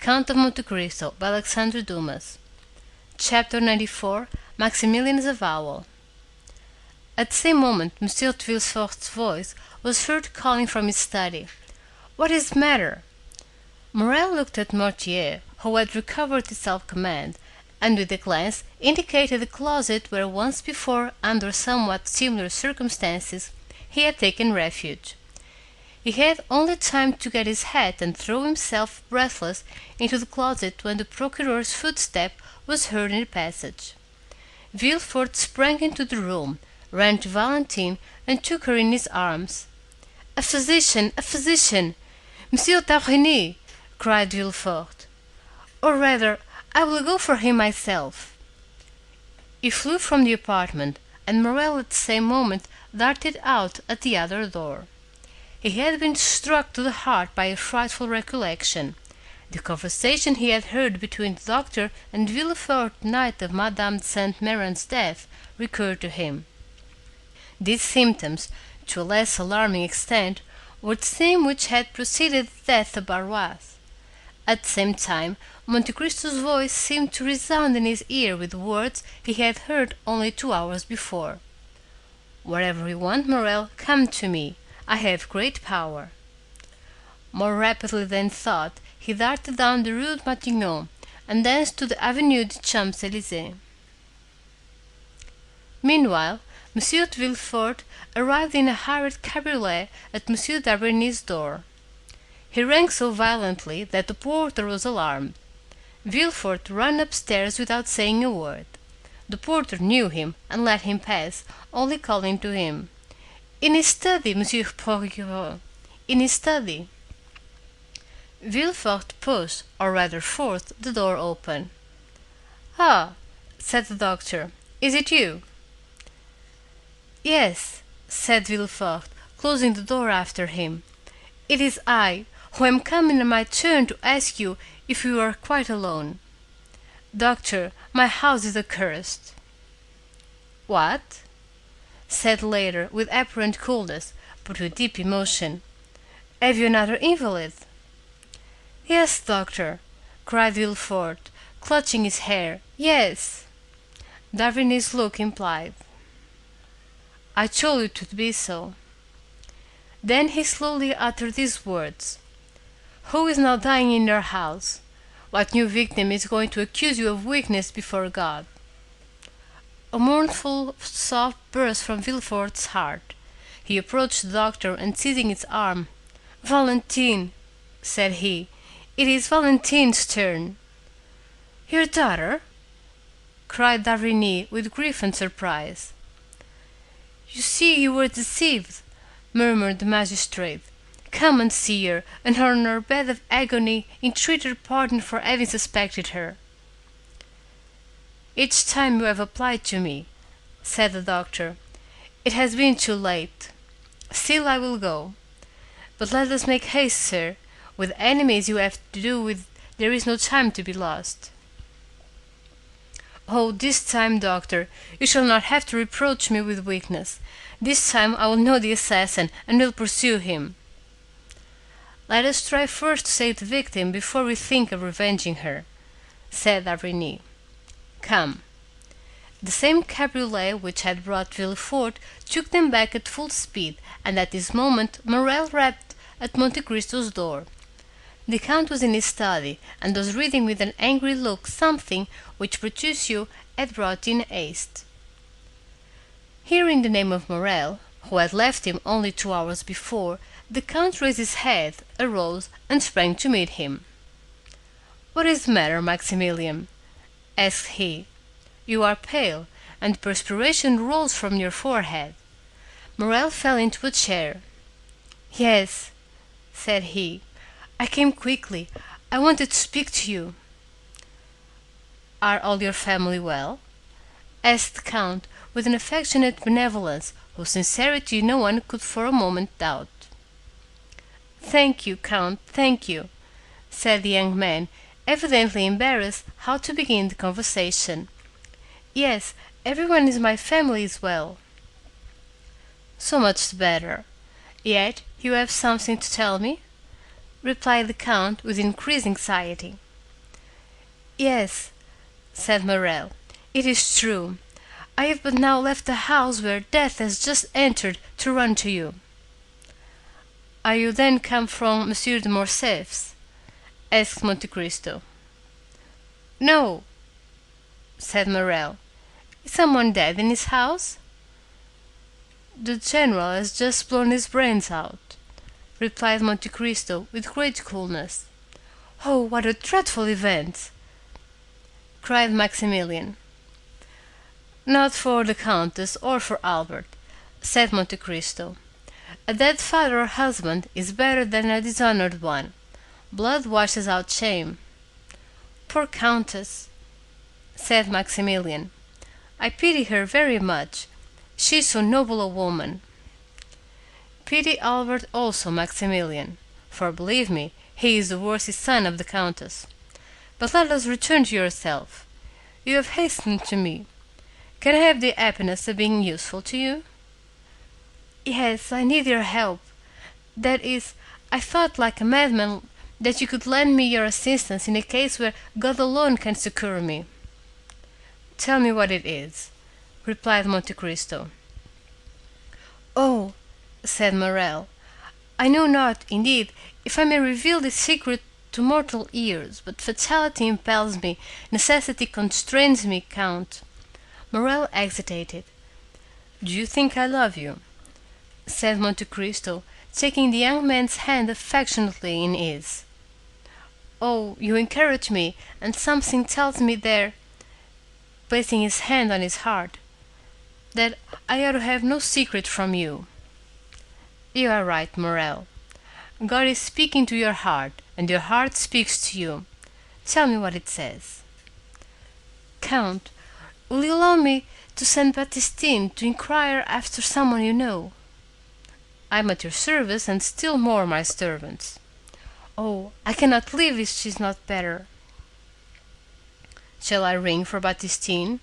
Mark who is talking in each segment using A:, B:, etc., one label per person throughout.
A: Count of Monte Cristo by Alexandre Dumas. Chapter 94. Maximilian's Avowal. At the same moment, Monsieur de Villefort's voice was heard calling from his study. "What is the matter?" Morrel looked at Mortier, who had recovered his self-command, and with a glance indicated the closet where once before, under somewhat similar circumstances, he had taken refuge. He had only time to get his hat and throw himself breathless into the closet when the procureur's footstep was heard in the passage. Villefort sprang into the room, ran to Valentine, and took her in his arms. "A physician! A physician! Monsieur d'Avrigny!" cried Villefort. "Or rather, I will go for him myself." He flew from the apartment, and Morrel at the same moment darted out at the other door. He had been struck to the heart by a frightful recollection. The conversation he had heard between the doctor and Villefort the night of Madame de Saint Méran's death recurred to him. These symptoms, to a less alarming extent, were the same which had preceded the death of Barrois. At the same time, Monte Cristo's voice seemed to resound in his ear with words he had heard only 2 hours before. "Whatever you want, Morrel, come to me. I have great power." More rapidly than thought, he darted down the Rue Matignon, and thence to the Avenue des Champs-Élysées. Meanwhile, Monsieur de Villefort arrived in a hired cabriolet at Monsieur d'Avrigny's door. He rang so violently that the porter was alarmed. Villefort ran upstairs without saying a word. The porter knew him and let him pass, only calling to him, "In his study, Monsieur Procureur, in his study." Villefort pushed, or rather forced, the door open. "Ah," said the doctor, "is it you?" "Yes," said Villefort, closing the door after him. "It is I, who am come in my turn to ask you if you are quite alone. Doctor, my house is accursed." "What?" said the latter, with apparent coolness, but with deep emotion. "Have you another invalid?" "Yes, doctor," cried Villefort, clutching his hair, "yes." D'Avrigny's look implied, "I told you to be so." Then he slowly uttered these words: "Who is now dying in your house? What new victim is going to accuse you of weakness before God?" A mournful sob burst from Villefort's heart. He approached the doctor, and seizing his arm, "Valentine," said he, "it is Valentine's turn." "Your daughter?" cried d'Avrigny, with grief and surprise. "You see you were deceived," murmured the magistrate. "Come and see her, and on her bed of agony entreat her pardon for having suspected her." "Each time you have applied to me," said the doctor, "it has been too late. Still I will go. But let us make haste, sir. With enemies you have to do with there is no time to be lost." "Oh, this time, doctor, you shall not have to reproach me with weakness. This time I will know the assassin, and will pursue him." "Let us try first to save the victim before we think of revenging her," said d'Avrigny. "Come." The same cabriolet which had brought Villefort took them back at full speed, and at this moment Morrel rapped at Monte Cristo's door. The count was in his study, and was reading with an angry look something which Bertuccio had brought in haste. Hearing the name of Morrel, who had left him only 2 hours before, the count raised his head, arose, and sprang to meet him. "What is the matter, Maximilian?" asked he. "You are pale, and perspiration rolls from your forehead." Morrel fell into a chair. "Yes," said he, "I came quickly. I wanted to speak to you." "Are all your family well?" asked the count, with an affectionate benevolence, whose sincerity no one could for a moment doubt. "Thank you, count, thank you," said the young man, evidently embarrassed how to begin the conversation. "Yes, everyone in my family is well." "So much the better. Yet you have something to tell me?" replied the count with increased anxiety. Yes, said Morel, it is true. I have but now left the house where death has just entered to run to you. Are you then come from Monsieur de Morcerf's? Asked Monte Cristo. No, said Morel. Is someone dead in his house? The general has just blown his brains out, replied Monte Cristo with great coolness. Oh, what a dreadful event! Cried Maximilian. Not for the Countess or for Albert, said Monte Cristo. A dead father or husband is better than a dishonored one. Blood washes out shame. Poor Countess, said Maximilian. I pity her very much. She is so noble a woman. Pity Albert also, Maximilian, for believe me, he is the worthy son of the Countess. But let us return to yourself. You have hastened to me. Can I have the happiness of being useful to you? Yes, I need your help. That is, I thought like a madman that you could lend me your assistance in a case where God alone can succor me. Tell me what it is, replied Monte Cristo. Oh, said Morel, I know not, indeed, if I may reveal this secret to mortal ears, but fatality impels me, necessity constrains me, Count. Morel hesitated. Do you think I love you? Said Monte Cristo, taking the young man's hand affectionately in his. Oh, you encourage me, and something tells me there, placing his hand on his heart, that I ought to have no secret from you. You are right, Morel. God is speaking to your heart, and your heart speaks to you. Tell me what it says. Count, will you allow me to send Baptistine to inquire after someone you know? I am at your service, and still more my servants. Oh, I cannot live if she is not better. Shall I ring for Baptistine?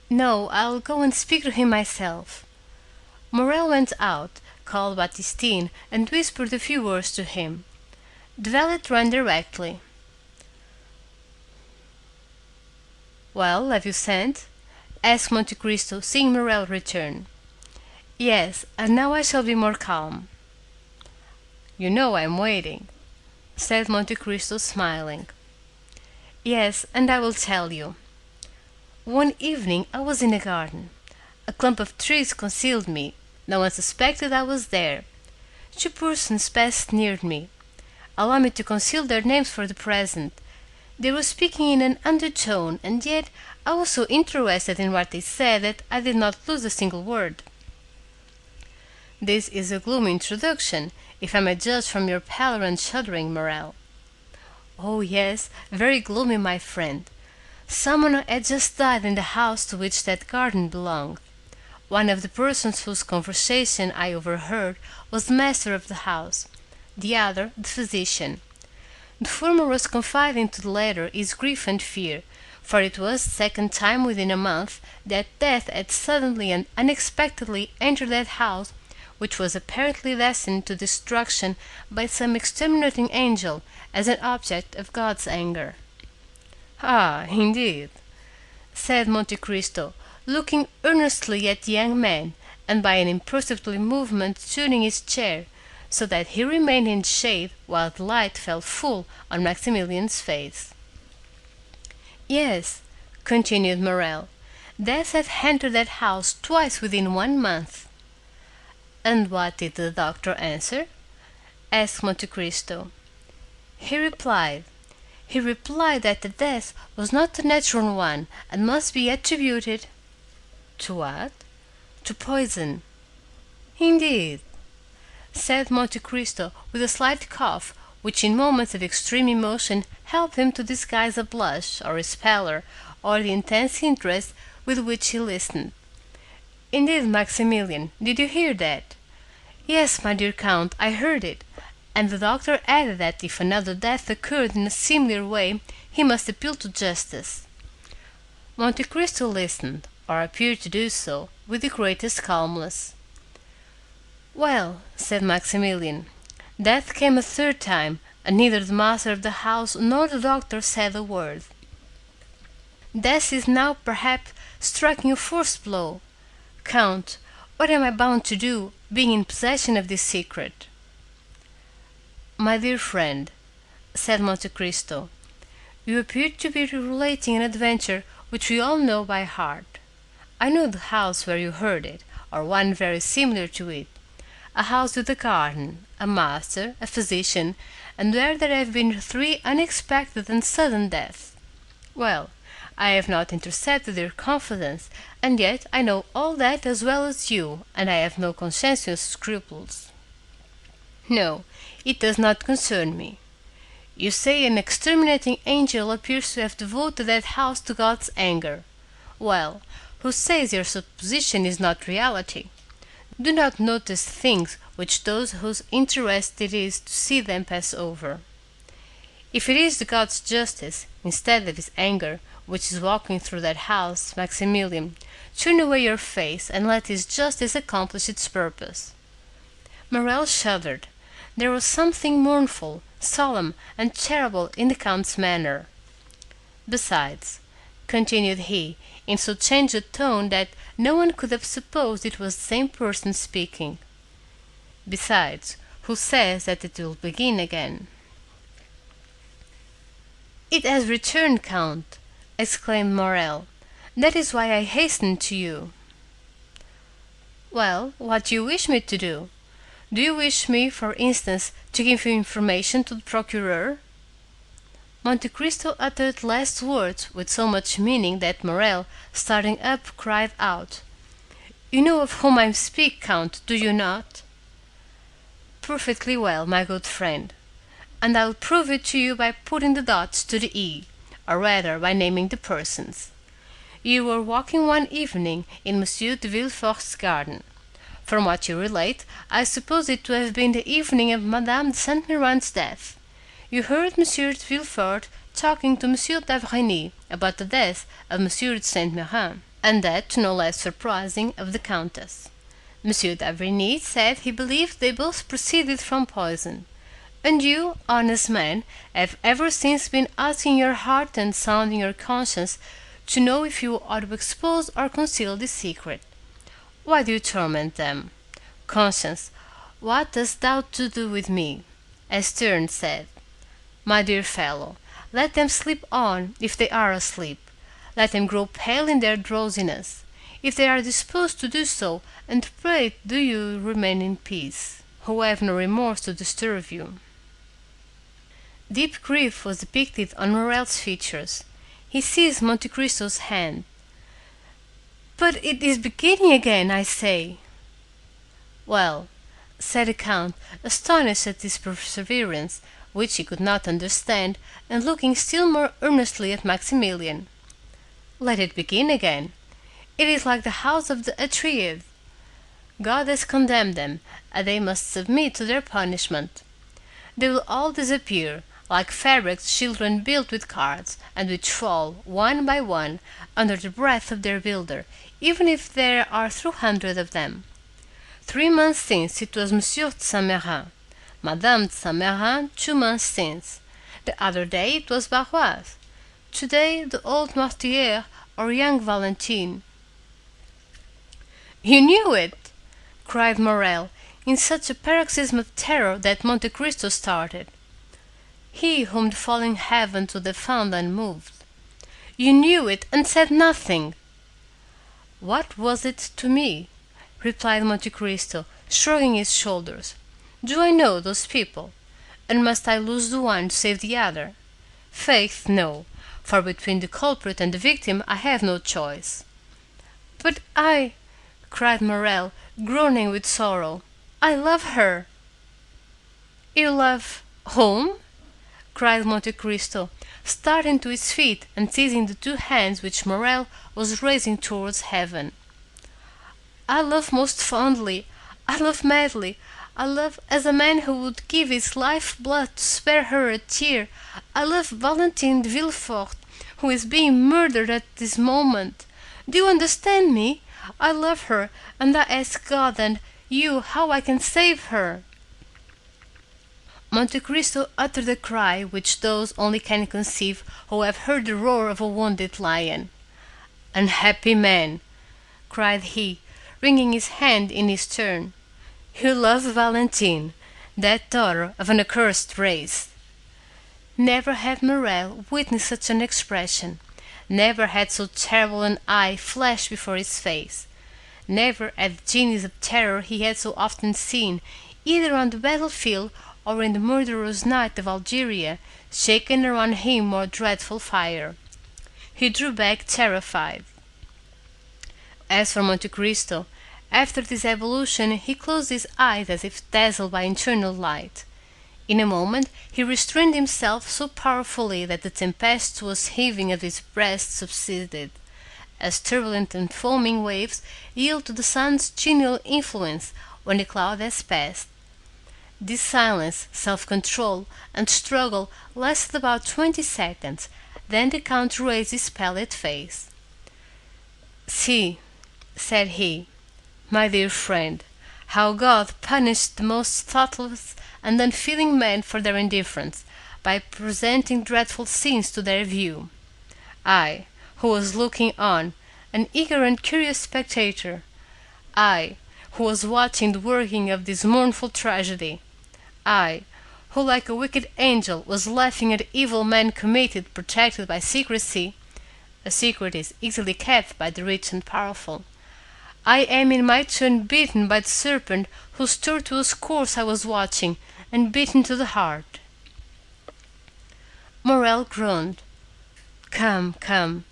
A: No, I'll go and speak to him myself. Morel went out, called Baptistine, and whispered a few words to him. The valet ran directly. Well, have you sent? Asked Monte Cristo, seeing Morel return. Yes, and now I shall be more calm. You know I am waiting, said Monte Cristo, smiling. Yes, and I will tell you. One evening I was in a garden. A clump of trees concealed me. No one suspected I was there. Two persons passed near me. Allow me to conceal their names for the present. They were speaking in an undertone, and yet I was so interested in what they said that I did not lose a single word. This is a gloomy introduction, if I may judge from your pallor and shuddering, Morel. Oh, yes, very gloomy, my friend. Someone had just died in the house to which that garden belonged. One of the persons whose conversation I overheard was the master of the house, the other the physician. The former was confiding to the latter his grief and fear, for it was the second time within a month that death had suddenly and unexpectedly entered that house, which was apparently destined to destruction by some exterminating angel, as an object of God's anger. Ah, indeed, said Monte Cristo, looking earnestly at the young man, and by an imperceptible movement turning his chair, so that he remained in shade while the light fell full on Maximilian's face. Yes, continued Morel, death had entered that house twice within 1 month. And what did the doctor answer? Asked Monte Cristo. He replied that the death was not a natural one, and must be attributed to what? To poison. Indeed, said Monte Cristo with a slight cough, which in moments of extreme emotion helped him to disguise a blush, or his pallor, or the intense interest with which he listened. Indeed, Maximilian, did you hear that? Yes, my dear Count, I heard it, and the doctor added that if another death occurred in a similar way, he must appeal to justice. Monte Cristo listened, or appeared to do so, with the greatest calmness. Well, said Maximilian, death came a third time, and neither the master of the house nor the doctor said a word. Death is now, perhaps, striking a first blow. Count, what am I bound to do, being in possession of this secret?" "My dear friend," said Monte Cristo, "you appear to be relating an adventure which we all know by heart. I know the house where you heard it, or one very similar to it, a house with a garden, a master, a physician, and where there have been 3 unexpected and sudden deaths. Well, I have not intercepted your confidence, and yet I know all that as well as you, and I have no conscientious scruples. No, it does not concern me. You say an exterminating angel appears to have devoted that house to God's anger. Well, who says your supposition is not reality? Do not notice things which those whose interest it is to see them pass over. If it is the God's justice, instead of his anger, which is walking through that house, Maximilian, turn away your face and let his justice accomplish its purpose." Morrel shuddered. There was something mournful, solemn, and terrible in the Count's manner. "Besides," continued he, in so changed a tone that no one could have supposed it was the same person speaking, "besides, who says that it will begin again?" "It has returned, Count!" exclaimed Morrel. "That is why I hastened to you." "Well, what do you wish me to do? Do you wish me, for instance, to give you information to the procureur?" Monte Cristo uttered the last words with so much meaning that Morrel, starting up, cried out, "You know of whom I speak, Count, do you not?" "Perfectly well, my good friend, and I will prove it to you by putting the dots to the i, or rather by naming the persons. You were walking one evening in Monsieur de Villefort's garden. From what you relate, I suppose it to have been the evening of Madame de Saint Méran's death. You heard Monsieur de Villefort talking to Monsieur d'Avrigny about the death of Monsieur de Saint Méran, and that, no less surprising, of the Countess. Monsieur d'Avrigny said he believed they both proceeded from poison. And you, honest man, have ever since been asking your heart and sounding your conscience to know if you ought to expose or conceal this secret. Why do you torment them? Conscience, what hast thou to do with me? As Sterne said, my dear fellow, let them sleep on if they are asleep. Let them grow pale in their drowsiness, if they are disposed to do so, and pray do you remain in peace, who have no remorse to disturb you." Deep grief was depicted on Morrel's features. He seized Monte Cristo's hand. "But it is beginning again, I say." "Well," said the Count, astonished at his perseverance, which he could not understand, and looking still more earnestly at Maximilian, "let it begin again. It is like the house of the Atrides. God has condemned them, and they must submit to their punishment. They will all disappear, like fabrics children build with cards, and which fall, one by one, under the breath of their builder, even if there are 300 of them. 3 months since it was Monsieur de Saint Méran, Madame de Saint Méran 2 months since. The other day it was Barroise. Today the old Mortier or young Valentine." "You knew it!" cried Morrel, in such a paroxysm of terror that Monte Cristo started. He whom the falling heavens would have found unmoved. "You knew it, and said nothing!" "What was it to me?" replied Monte Cristo, shrugging his shoulders. "Do I know those people? And must I lose the one to save the other? Faith, no, for between the culprit and the victim I have no choice." "But I," cried Morrel, groaning with sorrow, "I love her." "You love whom?" cried Monte Cristo, starting to his feet and seizing the 2 hands which Morrel was raising towards heaven. "I love most fondly, I love madly, I love as a man who would give his life blood to spare her a tear. I love Valentine de Villefort, who is being murdered at this moment. Do you understand me? I love her, and I ask God and you how I can save her." Monte Cristo uttered a cry which those only can conceive who have heard the roar of a wounded lion. "Unhappy man!" cried he, wringing his hand in his turn. "You love Valentine, that daughter of an accursed race!" Never had Morrel witnessed such an expression. Never had so terrible an eye flashed before his face. Never had the genius of terror he had so often seen, either on the battlefield or in the murderous night of Algeria, shaken around him more dreadful fire. He drew back terrified. As for Monte Cristo, after this evolution he closed his eyes as if dazzled by internal light. In a moment he restrained himself so powerfully that the tempestuous heaving of his breast subsided, as turbulent and foaming waves yield to the sun's genial influence when the cloud has passed. This silence, self-control, and struggle lasted about 20 seconds, then the Count raised his pallid face. "See," said he, "my dear friend, how God punished the most thoughtless and unfeeling men for their indifference, by presenting dreadful scenes to their view. I, who was looking on, an eager and curious spectator, I, who was watching the working of this mournful tragedy, I, who like a wicked angel was laughing at the evil men committed, protected by secrecy, a secret is easily kept by the rich and powerful, I am in my turn beaten by the serpent whose tortuous course I was watching, and beaten to the heart." Morrel groaned. "Come, come,"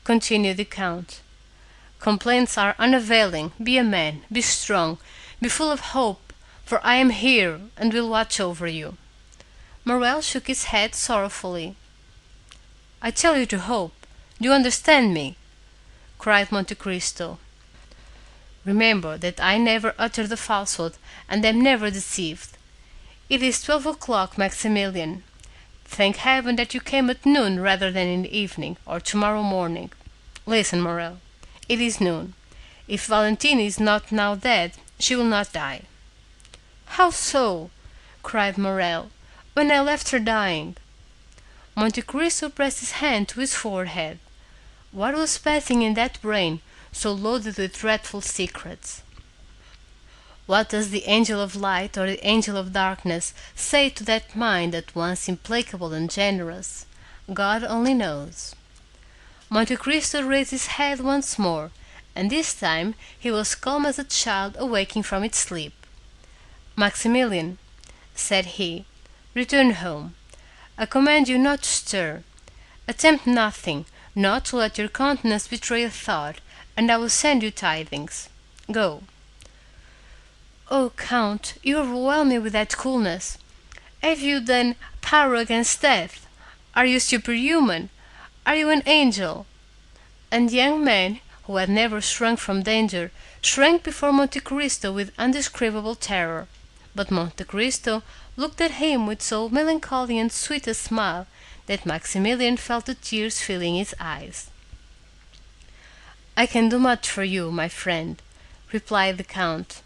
A: continued the Count. "Complaints are unavailing. Be a man, be strong, be full of hope, for I am here, and will watch over you." Morrel shook his head sorrowfully. "I tell you to hope. Do you understand me?" cried Monte Cristo. "Remember that I never uttered a falsehood, and am never deceived. It is 12 o'clock, Maximilian. Thank heaven that you came at noon rather than in the evening, or tomorrow morning. Listen, Morrel. It is noon. If Valentine is not now dead, she will not die." "How so?" cried Morrel. "When I left her dying." Monte Cristo pressed his hand to his forehead. What was passing in that brain, so loaded with dreadful secrets? What does the angel of light or the angel of darkness say to that mind at once implacable and generous? God only knows. Monte Cristo raised his head once more, and this time he was calm as a child awaking from its sleep. "Maximilian," said he, "return home. I command you not to stir. Attempt nothing, not to let your countenance betray a thought, and I will send you tidings. Go." "Oh, Count, you overwhelm me with that coolness. Have you, then, power against death? Are you superhuman? Are you an angel?" And the young man, who had never shrunk from danger, shrank before Monte Cristo with indescribable terror. But Monte Cristo looked at him with so melancholy and sweet a smile that Maximilian felt the tears filling his eyes. "I can do much for you, my friend," replied the Count.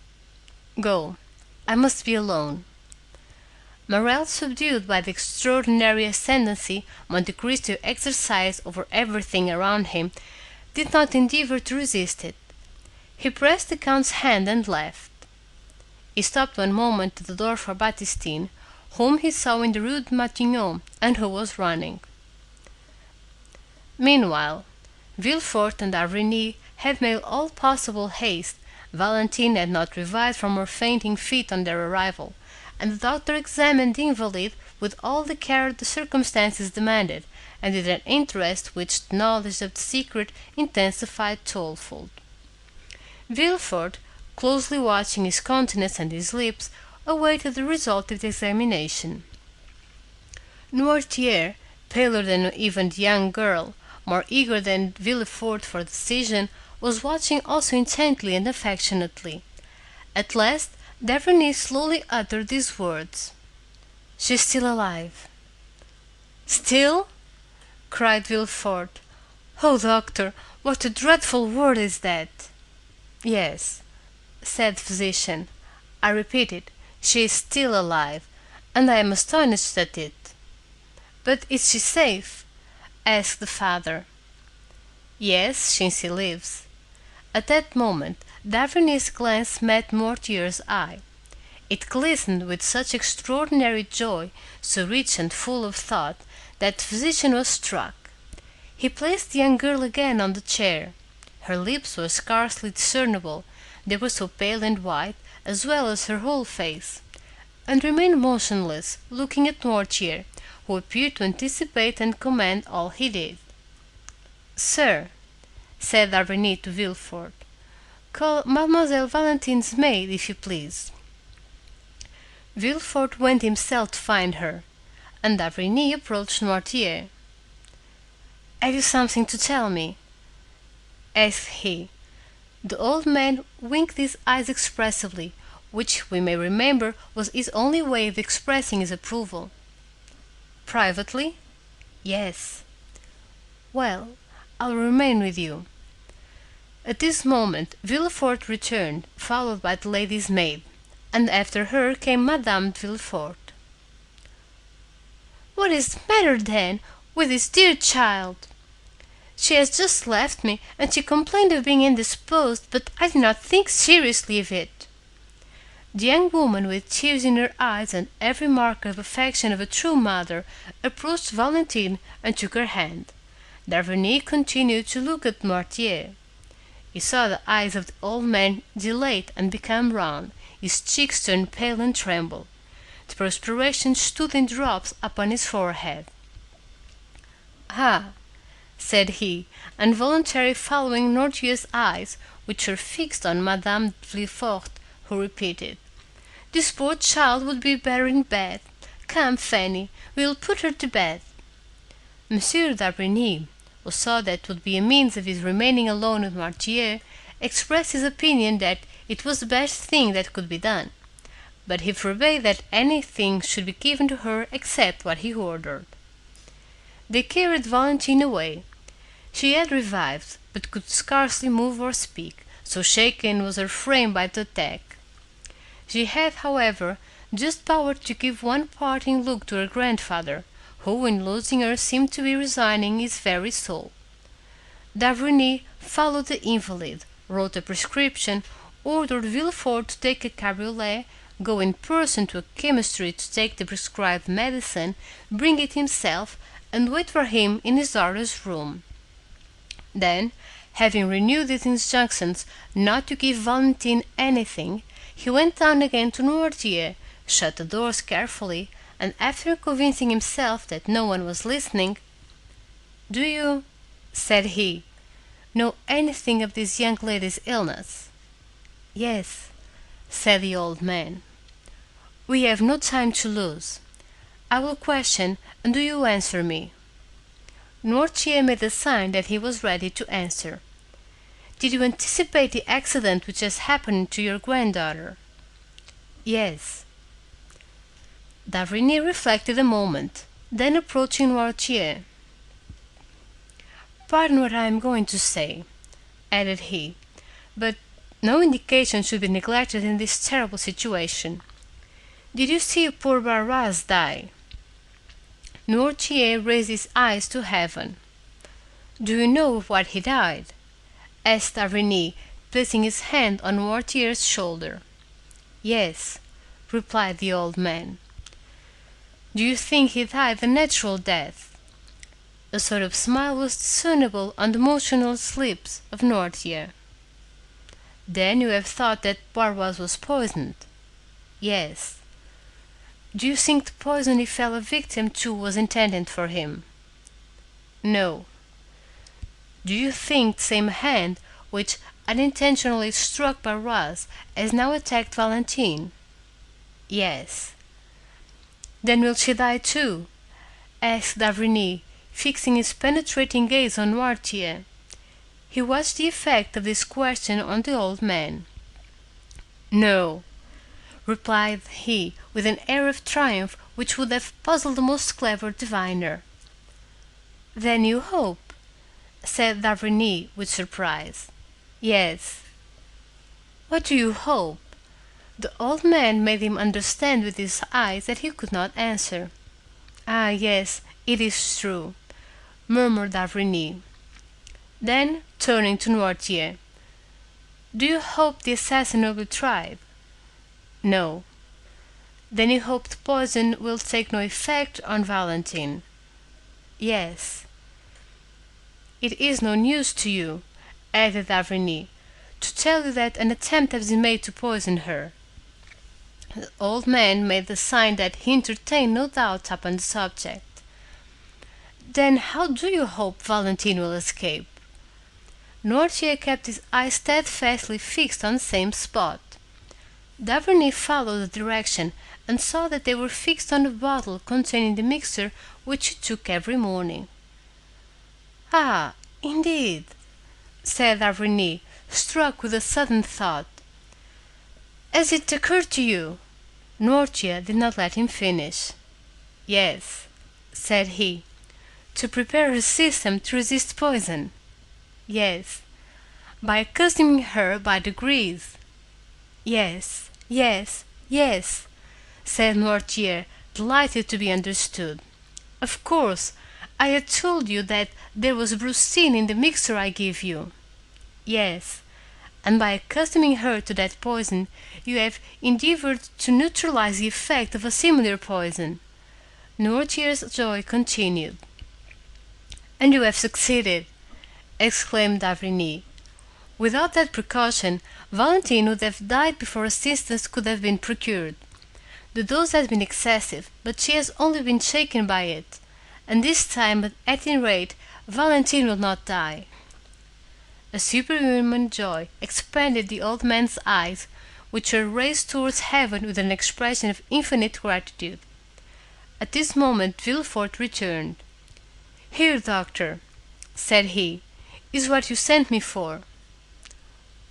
A: "Go. I must be alone." Morrel, subdued by the extraordinary ascendancy Monte Cristo exercised over everything around him, did not endeavor to resist it. He pressed the Count's hand and left. He stopped one moment at the door for Baptistine, whom he saw in the Rue Matignon, and who was running. Meanwhile, Villefort and d'Avrigny had made all possible haste. Valentine had not revived from her fainting fit on their arrival, and the doctor examined the invalid with all the care the circumstances demanded, and with an interest which the knowledge of the secret intensified twofold. Villefort, closely watching his countenance and his lips, awaited the result of the examination. Noirtier, paler than even the young girl, more eager than Villefort for decision, was watching also intently and affectionately. At last d'Avrigny slowly uttered these words: "She is still alive." "Still?" cried Villefort. "Oh, doctor, what a dreadful word is that!" "Yes," said the physician, "I repeat it, she is still alive, and I am astonished at it." "But is she safe?" asked the father. "Yes, since he lives." At that moment d'Avrigny's glance met Mortier's eye. It glistened with such extraordinary joy, so rich and full of thought, that the physician was struck. He placed the young girl again on the chair. Her lips were scarcely discernible, they were so pale and white, as well as her whole face, and remained motionless, looking at Mortier, who appeared to anticipate and command all he did. "Sir," said d'Avrigny to Villefort, "call Mademoiselle Valentine's maid, if you please." Villefort went himself to find her, and d'Avrigny approached Mortier. "Have you something to tell me?" asked he. The old man winked his eyes expressively, which we may remember was his only way of expressing his approval. "Privately?" "Yes." "Well, I'll remain with you." At this moment Villefort returned, followed by the lady's maid, and after her came Madame de Villefort. "What is the matter, then, with this dear child?" "She has just left me, and she complained of being indisposed, but I did not think seriously of it." The young woman, with tears in her eyes and every mark of affection of a true mother, approached Valentine and took her hand. d'Avrigny continued to look at Mortier. He saw the eyes of the old man dilate and become round, his cheeks turn pale and tremble. The perspiration stood in drops upon his forehead. "Ah!" said he, involuntarily following Noirtier's eyes, which were fixed on Madame de Villefort, who repeated, "This poor child would be better in bed. Come, Fanny, we will put her to bed." Monsieur d'Avrigny, who saw that would be a means of his remaining alone with Mortier, expressed his opinion that it was the best thing that could be done, but he forbade that anything should be given to her except what he ordered. They carried Valentine away. She had revived, but could scarcely move or speak, so shaken was her frame by the attack. She had, however, just power to give one parting look to her grandfather, who in losing her seemed to be resigning his very soul. d'Avrigny followed the invalid, wrote a prescription, ordered Villefort to take a cabriolet, go in person to a chemistry to take the prescribed medicine, bring it himself, and wait for him in his daughter's room. Then, having renewed his injunctions not to give Valentine anything, he went down again to Noirtier, shut the doors carefully, and after convincing himself that no one was listening, "Do you," said he, "know anything of this young lady's illness?" "Yes," said the old man. "We have no time to lose. I will question, and do you answer me." Noirtier made a sign that he was ready to answer. "Did you anticipate the accident which has happened to your granddaughter?" "Yes." d'Avrigny reflected a moment, then approaching Noirtier, "Pardon what I am going to say," added he, "but no indication should be neglected in this terrible situation. Did you see poor Barras die?" Noirtier raised his eyes to heaven. "Do you know of what he died?" asked d'Avrigny, placing his hand on Noirtier's shoulder. "Yes," replied the old man. "Do you think he died a natural death?" A sort of smile was discernible on the motionless lips of Noirtier. "Then you have thought that Barras was poisoned?" "Yes." "Do you think the poison he fell a victim to was intended for him?" "No." "Do you think the same hand which unintentionally struck Barras has now attacked Valentine?" "Yes." "Then will she die too?" asked d'Avrigny, fixing his penetrating gaze on Noirtier. He watched the effect of this question on the old man. "No," replied he, with an air of triumph which would have puzzled the most clever diviner. "Then you hope?" said d'Avrigny with surprise. "Yes." "What do you hope?" The old man made him understand with his eyes that he could not answer. "Ah, yes, it is true," murmured d'Avrigny. Then, turning to Noirtier, "Do you hope the assassin will be tried?" "No." "Then you hope the poison will take no effect on Valentine?" "Yes." "It is no news to you," added d'Avrigny, "to tell you that an attempt has been made to poison her." The old man made the sign that he entertained no doubt upon the subject. "Then how do you hope Valentine will escape?" Noirtier kept his eyes steadfastly fixed on the same spot. d'Avrigny followed the direction, and saw that they were fixed on the bottle containing the mixture which he took every morning. "Ah, indeed!" said d'Avrigny, struck with a sudden thought. "Has it occurred to you—" Noirtier did not let him finish. "Yes," said he, "to prepare a system to resist poison." "Yes." "By accustoming her by degrees." "Yes, yes, yes," said Noirtier, delighted to be understood. "Of course, I had told you that there was brucine in the mixture I give you." "Yes, and by accustoming her to that poison, you have endeavored to neutralize the effect of a similar poison." Noirtier's joy continued. "And you have succeeded!" exclaimed d'Avrigny. "Without that precaution, Valentine would have died before assistance could have been procured. The dose has been excessive, but she has only been shaken by it, and this time, at any rate, Valentine will not die." A superhuman joy expanded the old man's eyes, which were raised towards heaven with an expression of infinite gratitude. At this moment Villefort returned. "Here, doctor," said he, "is what you sent me for."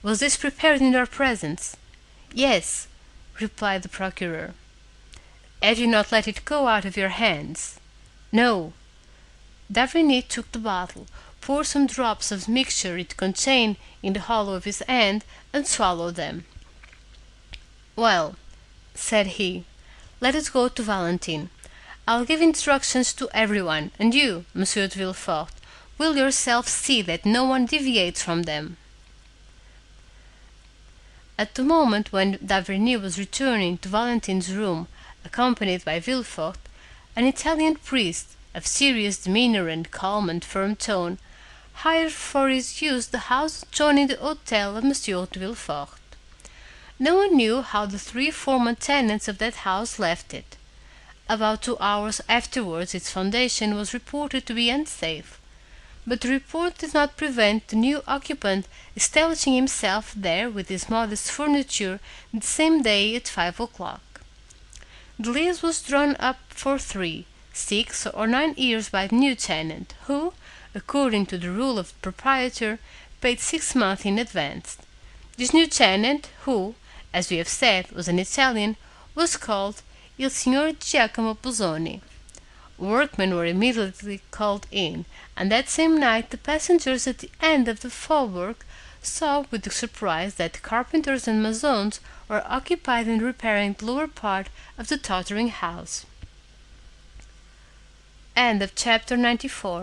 A: "Was this prepared in your presence?" "Yes," replied the procureur. "Have you not let it go out of your hands?" "No." d'Avrigny took the bottle, poured some drops of the mixture it contained in the hollow of his hand, and swallowed them. "Well," said he, "let us go to Valentine. I'll give instructions to everyone, and you, Monsieur de Villefort, will yourself see that no one deviates from them." At the moment when d'Avrigny was returning to Valentine's room, accompanied by Villefort, an Italian priest, of serious demeanor and calm and firm tone, hired for his use the house adjoining the hotel of Monsieur de Villefort. No one knew how the three former tenants of that house left it. About 2 hours afterwards its foundation was reported to be unsafe, but the report did not prevent the new occupant establishing himself there with his modest furniture the same day at 5 o'clock. The lease was drawn up for 3, 6, or 9 years by the new tenant, who, according to the rule of the proprietor, paid 6 months in advance. This new tenant, who, as we have said, was an Italian, was called Il Signor Giacomo Busoni. Workmen were immediately called in, and that same night the passengers at the end of the faubourg saw with surprise that carpenters and masons were occupied in repairing the lower part of the tottering house. End of chapter 94.